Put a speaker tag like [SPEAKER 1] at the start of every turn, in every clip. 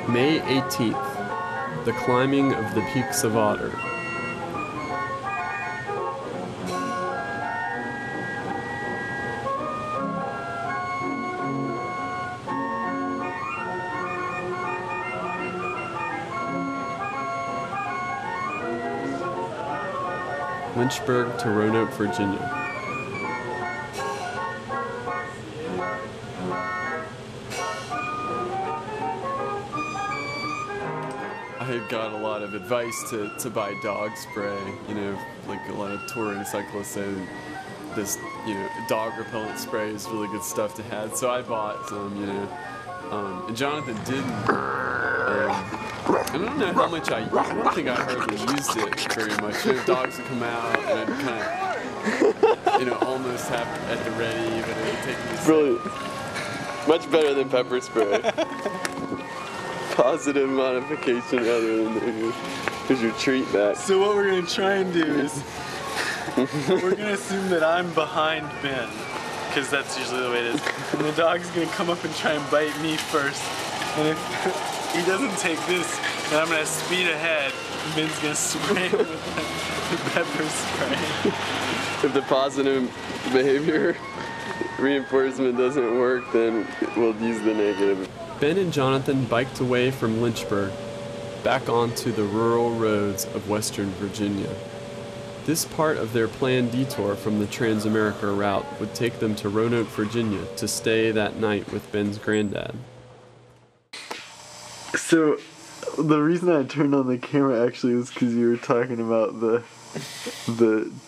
[SPEAKER 1] May 18th, the climbing of the Peaks of Otter. Lynchburg to Roanoke, Virginia. I got a lot of advice to buy dog spray, like a lot of touring cyclists say this, dog repellent spray is really good stuff to have. So I bought some, and Jonathan didn't. I don't know how much I don't think I hardly used it very much. Dogs would come out and I'd kind of, almost have at the ready, but it would take me a second.
[SPEAKER 2] Really, much better than pepper spray. Positive modification rather than negative. Here's your treat back.
[SPEAKER 3] So what we're gonna try and do is we're gonna assume that I'm behind Ben, because that's usually the way it is. And the dog's gonna come up and try and bite me first. And if he doesn't take this, then I'm gonna speed ahead. And Ben's gonna spray him with the pepper spray.
[SPEAKER 2] If the positive behavior reinforcement doesn't work, then we'll use the negative.
[SPEAKER 1] Ben and Jonathan biked away from Lynchburg, back onto the rural roads of Western Virginia. This part of their planned detour from the Transamerica route would take them to Roanoke, Virginia to stay that night with Ben's granddad.
[SPEAKER 4] So, the reason I turned on the camera actually was because you were talking about the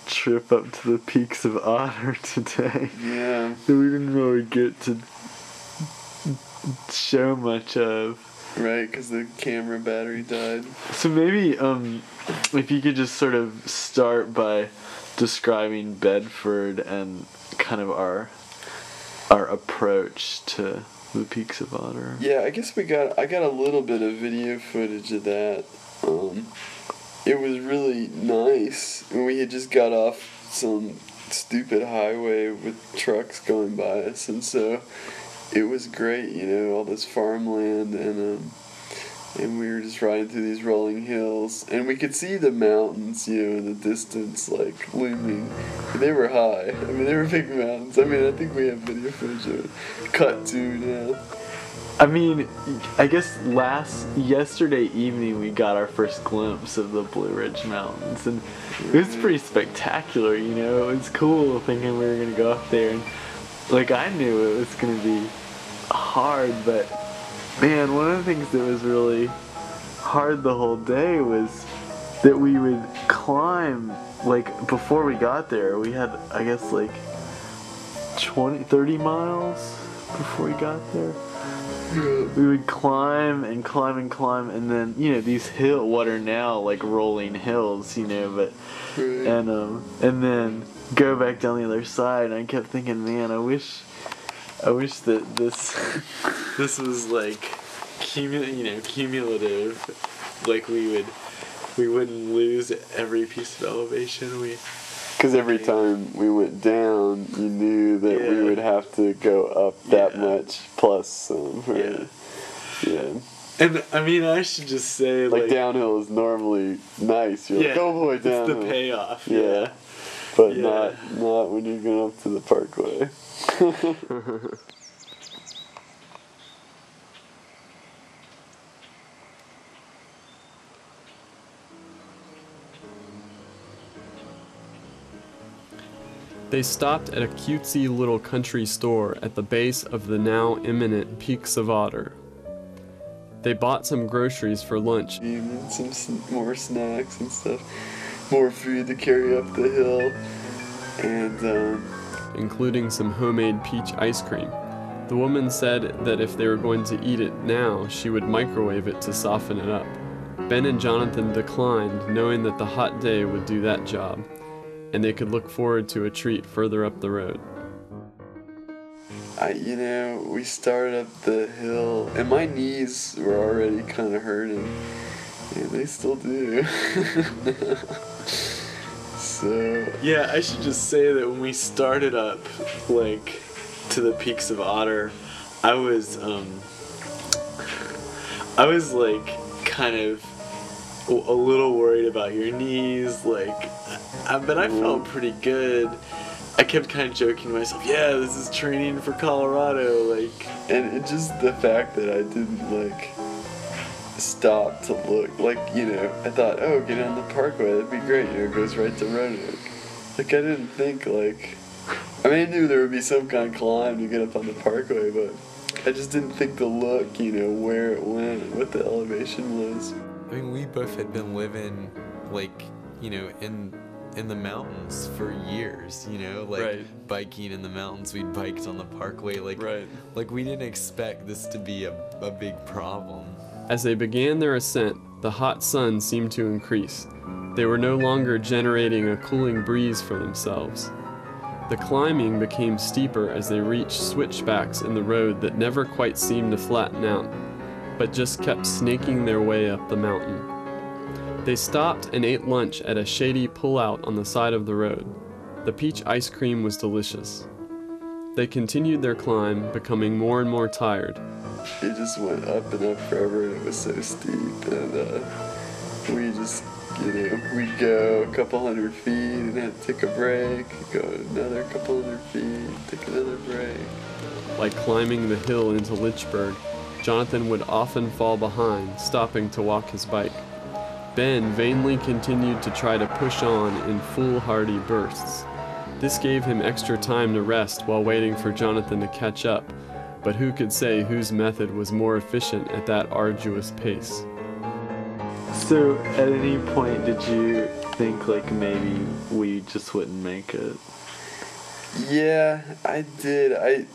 [SPEAKER 4] trip up to the Peaks of Otter today.
[SPEAKER 2] Yeah.
[SPEAKER 4] That we didn't really get to show much of.
[SPEAKER 2] Right, because the camera battery died.
[SPEAKER 4] So maybe if you could just sort of start by describing Bedford and kind of our approach to the Peaks of Otter.
[SPEAKER 2] Yeah, I guess I got a little bit of video footage of that. It was really nice. And we had just got off some stupid highway with trucks going by us, and so it was great, all this farmland, and we were just riding through these rolling hills, and we could see the mountains, in the distance, like, looming. And they were high. I mean, they were big mountains. I mean, I think we have video footage of it. Cut to now.
[SPEAKER 4] I mean, I guess yesterday evening we got our first glimpse of the Blue Ridge Mountains, and it was pretty spectacular, It was cool thinking we were going to go up there, and like, I knew it was going to be hard, but man, one of the things that was really hard the whole day was that we would climb, like, before we got there, we had, I guess, like 30 miles before we got there. We would climb and climb and climb, and then, these what are now like rolling hills, but, and then go back down the other side, and I kept thinking, man, I wish that this was like cumulative, like we wouldn't lose every piece of elevation
[SPEAKER 2] because every time we went down, you knew that we would have to go up that much plus some, right? Yeah.
[SPEAKER 4] And I mean, I should just say,
[SPEAKER 2] like downhill is normally nice. You're like, oh boy, downhill.
[SPEAKER 4] It's the payoff.
[SPEAKER 2] Yeah. But not when you're going up to the parkway.
[SPEAKER 1] They stopped at a cutesy little country store at the base of the now imminent Peaks of Otter. They bought some groceries for lunch.
[SPEAKER 2] And some more snacks and stuff. More food to carry up the hill. And,
[SPEAKER 1] including some homemade peach ice cream. The woman said that if they were going to eat it now, she would microwave it to soften it up. Ben and Jonathan declined, knowing that the hot day would do that job, and they could look forward to a treat further up the road.
[SPEAKER 2] We started up the hill, and my knees were already kind of hurting. And they still do. So...
[SPEAKER 4] Yeah, I should just say that when we started up, like, to the Peaks of Otter, I I was like kind of a little worried about your knees, like, but I felt pretty good. I kept kind of joking to myself, yeah, this is training for Colorado, like.
[SPEAKER 2] And it just the fact that I didn't like stop to look, like, you know, I thought, oh, get on the parkway, that'd be great, you know, it goes right to Roanoke. Like, I didn't think, like, I mean, I knew there would be some kind of climb to get up on the parkway, but I just didn't think to look, you know, where it went, what the elevation was.
[SPEAKER 5] I mean, we both had been living, like, you know, in the mountains for years, you know, like
[SPEAKER 1] Right.
[SPEAKER 5] biking in the mountains. We'd biked on the parkway, like,
[SPEAKER 1] Right.
[SPEAKER 5] like we didn't expect this to be a big problem.
[SPEAKER 1] As they began their ascent, the hot sun seemed to increase. They were no longer generating a cooling breeze for themselves. The climbing became steeper as they reached switchbacks in the road that never quite seemed to flatten out, but just kept snaking their way up the mountain. They stopped and ate lunch at a shady pullout on the side of the road. The peach ice cream was delicious. They continued their climb, becoming more and more tired.
[SPEAKER 2] It just went up and up forever, and it was so steep, and we just, you know, we'd go a couple hundred feet and had to take a break, go another couple hundred feet, take another break.
[SPEAKER 1] Like climbing the hill into Lynchburg, Jonathan would often fall behind, stopping to walk his bike. Ben vainly continued to try to push on in foolhardy bursts. This gave him extra time to rest while waiting for Jonathan to catch up, but who could say whose method was more efficient at that arduous pace?
[SPEAKER 4] So, at any point, did you think, like, maybe we just wouldn't make it?
[SPEAKER 2] Yeah, I did.